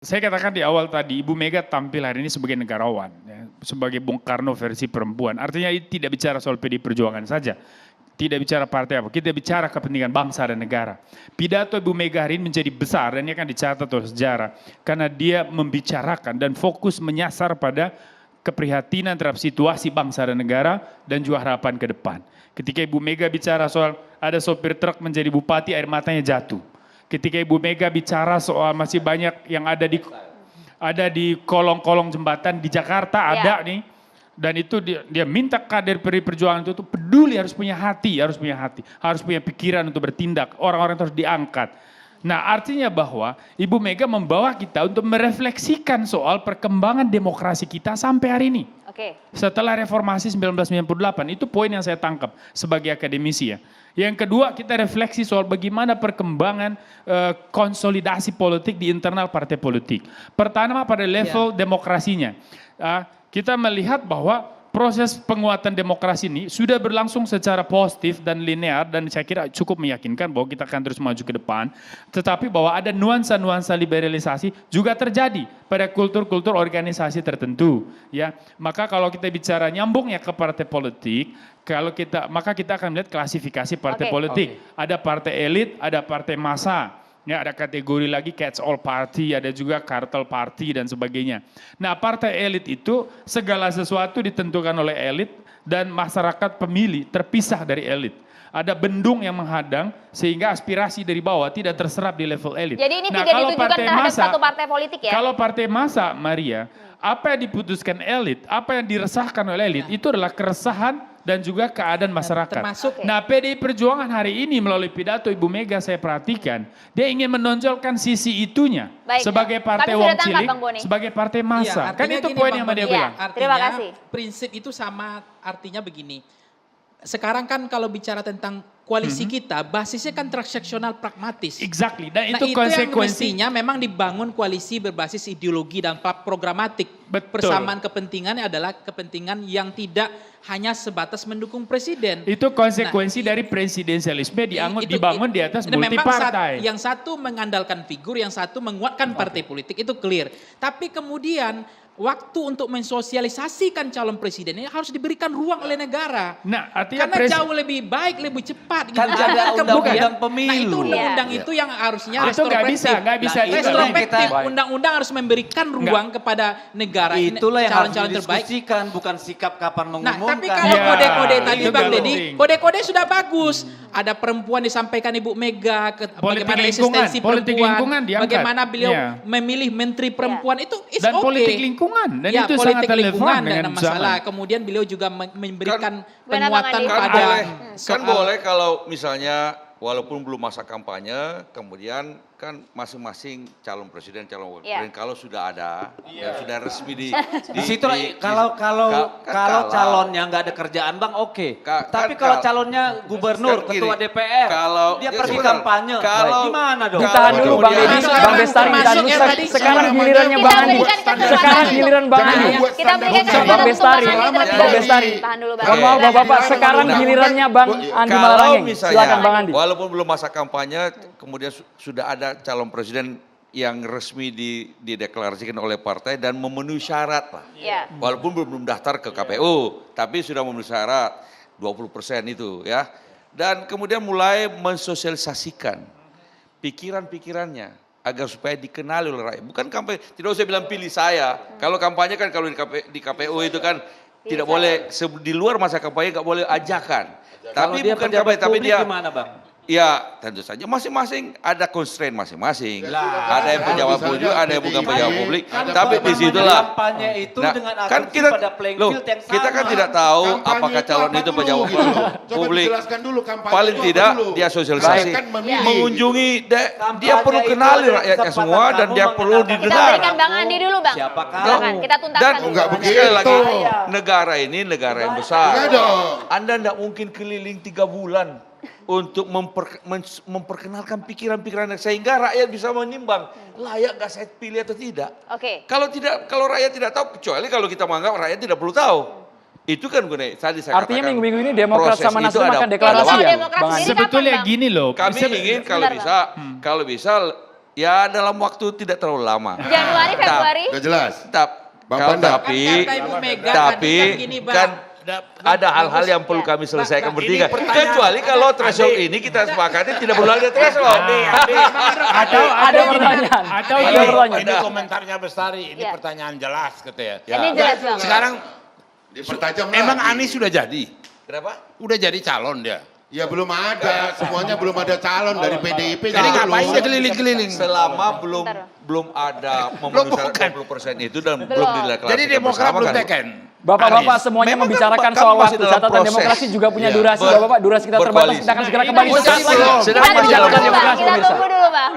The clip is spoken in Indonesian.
Saya katakan di awal tadi, Ibu Mega tampil hari ini sebagai negarawan, ya, sebagai Bung Karno versi perempuan. Artinya tidak bicara soal PDI Perjuangan saja, tidak bicara partai apa, kita bicara kepentingan bangsa dan negara. Pidato Ibu Mega hari ini menjadi besar dan ini akan dicatat oleh sejarah, karena dia membicarakan dan fokus menyasar pada keprihatinan terhadap situasi bangsa dan negara dan juga harapan ke depan. Ketika Ibu Mega bicara soal ada sopir truk menjadi bupati, air matanya jatuh. Ketika Ibu Mega bicara soal masih banyak yang ada di kolong-kolong jembatan di Jakarta ada nih, dan itu dia minta kader PDI Perjuangan itu peduli, harus punya hati, harus punya pikiran untuk bertindak, orang-orang terus diangkat. Nah, artinya bahwa Ibu Mega membawa kita untuk merefleksikan soal perkembangan demokrasi kita sampai hari ini. Setelah reformasi 1998, itu poin yang saya tangkap sebagai akademisi ya. Yang kedua, kita refleksi soal bagaimana perkembangan konsolidasi politik di internal partai politik. Pertama pada level demokrasinya. Kita melihat bahwa proses penguatan demokrasi ini sudah berlangsung secara positif dan linear dan saya kira cukup meyakinkan bahwa kita akan terus maju ke depan. Tetapi bahwa ada nuansa-nuansa liberalisasi juga terjadi pada kultur-kultur organisasi tertentu. Ya, maka kalau kita bicara nyambungnya ke partai politik, maka kita akan melihat klasifikasi partai politik. Ada partai elit, ada partai massa. Ya, ada kategori lagi catch all party, ada juga cartel party dan sebagainya. Nah, partai elit itu segala sesuatu ditentukan oleh elit dan masyarakat pemilih terpisah dari elit. Ada bendung yang menghadang sehingga aspirasi dari bawah tidak terserap di level elit. Jadi ini tidak ditujukan terhadap satu partai politik ya? Kalau partai massa, Maria, apa yang diputuskan elit, apa yang diresahkan oleh elit, itu adalah keresahan dan juga keadaan masyarakat. Nah, PDI Perjuangan hari ini melalui pidato Ibu Mega saya perhatikan, dia ingin menonjolkan sisi itunya. Sebagai partai wong cilik, sebagai partai massa. Kan itu poin yang dia bilang. Terima kasih. Prinsip itu sama, artinya begini. Sekarang kan kalau bicara tentang koalisi kita, basisnya kan transaksional pragmatis. Exactly, dan itu yang mestinya memang dibangun koalisi berbasis ideologi dan programatik. Persamaan kepentingannya adalah kepentingan yang tidak hanya sebatas mendukung presiden. Itu konsekuensi dari presidensialisme dibangun di atas multi partai. Yang satu mengandalkan figur, yang satu menguatkan partai politik, itu clear. Tapi kemudian waktu untuk mensosialisasikan calon presiden ini harus diberikan ruang oleh negara. Nah, artinya karena jauh lebih baik, lebih cepat. Kan gitu. Ada undang-undang pemilu. Nah, itu undang-undang itu yang harusnya retrospektif. Nggak bisa. Retrospektif. Undang-undang harus memberikan ruang kepada negara. Itulah yang calon-calon terbaik. Diskusikan, bukan sikap kapan mengumumkan. Nah, tapi kalau kode-kode tadi Bang Deddy, kode-kode sudah bagus. Ada perempuan disampaikan Ibu Mega, bagaimana eksistensi perempuan, bagaimana beliau memilih menteri perempuan, itu is dan politik lingkungan, dan itu sangat relevan dengan masalah. Kemudian beliau juga memberikan penguatan pada kan boleh kalau misalnya walaupun belum masa kampanye, kemudian kan masing-masing calon presiden, calon wakil presiden kalau sudah ada, yang sudah resmi di situ kalau calonnya nggak ada kerjaan Bang, oke. Tapi kalau calonnya gubernur, ketua DPR, dia pergi kampanye, gimana dong? Ditahan dulu Bang Deddy, Bang Bestari, sekarang gilirannya Bang Andi. Sekarang giliran Bang Andi. Kita berikan Bang Bestari, Bang Bestari. Mohon maaf Bapak-bapak, sekarang gilirannya Bang Andi Malarangeng. Silakan Bang Andi. Walaupun belum masa kampanye, kemudian sudah ada calon presiden yang resmi dideklarasikan oleh partai dan memenuhi syarat lah. Walaupun belum daftar ke KPU, tapi sudah memenuhi syarat 20% itu ya. Dan kemudian mulai mensosialisasikan pikiran-pikirannya agar supaya dikenali oleh rakyat. Bukan kampanye, tidak usah bilang pilih saya. Kalau kampanye kan kalau di KPU itu kan tidak boleh, di luar masa kampanye nggak boleh ajakan. Tapi bukan kampanye, tapi dia gimana Bang? Ya tentu saja masing-masing ada constraint masing-masing. Ada yang pejabat publik, ada yang bukan pejabat publik. Tapi disitulah. Kampanye itu dengan kan kita, pada playing field yang sama. Kita kan tidak tahu apakah calon itu pejabat publik. Paling tidak dia sosialisasi, mengunjungi, dia perlu kenali rakyatnya semua dan dia perlu didengar. Kita berikan Bang Andi dulu Bang. Siapakah? Kita tuntaskan. Dan sekali lagi, negara ini negara yang besar. Anda tidak mungkin keliling 3 bulan untuk memperkenalkan pikiran-pikiran sehingga rakyat bisa menimbang layak gak saya pilih atau tidak. Kalau rakyat tidak tahu, kecuali kalau kita menganggap rakyat tidak perlu tahu. Itu kan gue tadi saya artinya katakan. Minggu-minggu ini Demokrat sama Nasdem akan deklarasi ya, Bang Andi? Sebetulnya gini loh. Kami ingin kalau bisa Ya dalam waktu tidak terlalu lama. Januari, Februari. Udah jelas. Tapi kan ada hal-hal yang perlu kami selesaikan bertiga. Kecuali kalau threshold ini kita sepakati tidak perlu ada threshold. Atau ada pertanyaan. Atau ini komentarnya Bestari, ini pertanyaan jelas katanya. Ini jelas Bang. Sekarang Dipertajam emang Anies sudah jadi? Kenapa? Udah jadi calon dia. Ya belum ada, semuanya belum ada calon dari PDIP. Jadi ngapain dia keliling-keliling? Selama belum ada memenuhi 20% itu dan belum dilakukan. Jadi Demokrat belum teken. Bapak-bapak semuanya Memang membicarakan kan soal masih waktu. dalam Catatan proses. demokrasi juga punya Iya. durasi. Bapak-bapak, durasi kita terbatas. Berkoalisi. Kita akan segera kembali. Sedang Kita berjalan tunggu dulu, Bang. demokrasi, Kita pemirsa. tunggu dulu, Bang.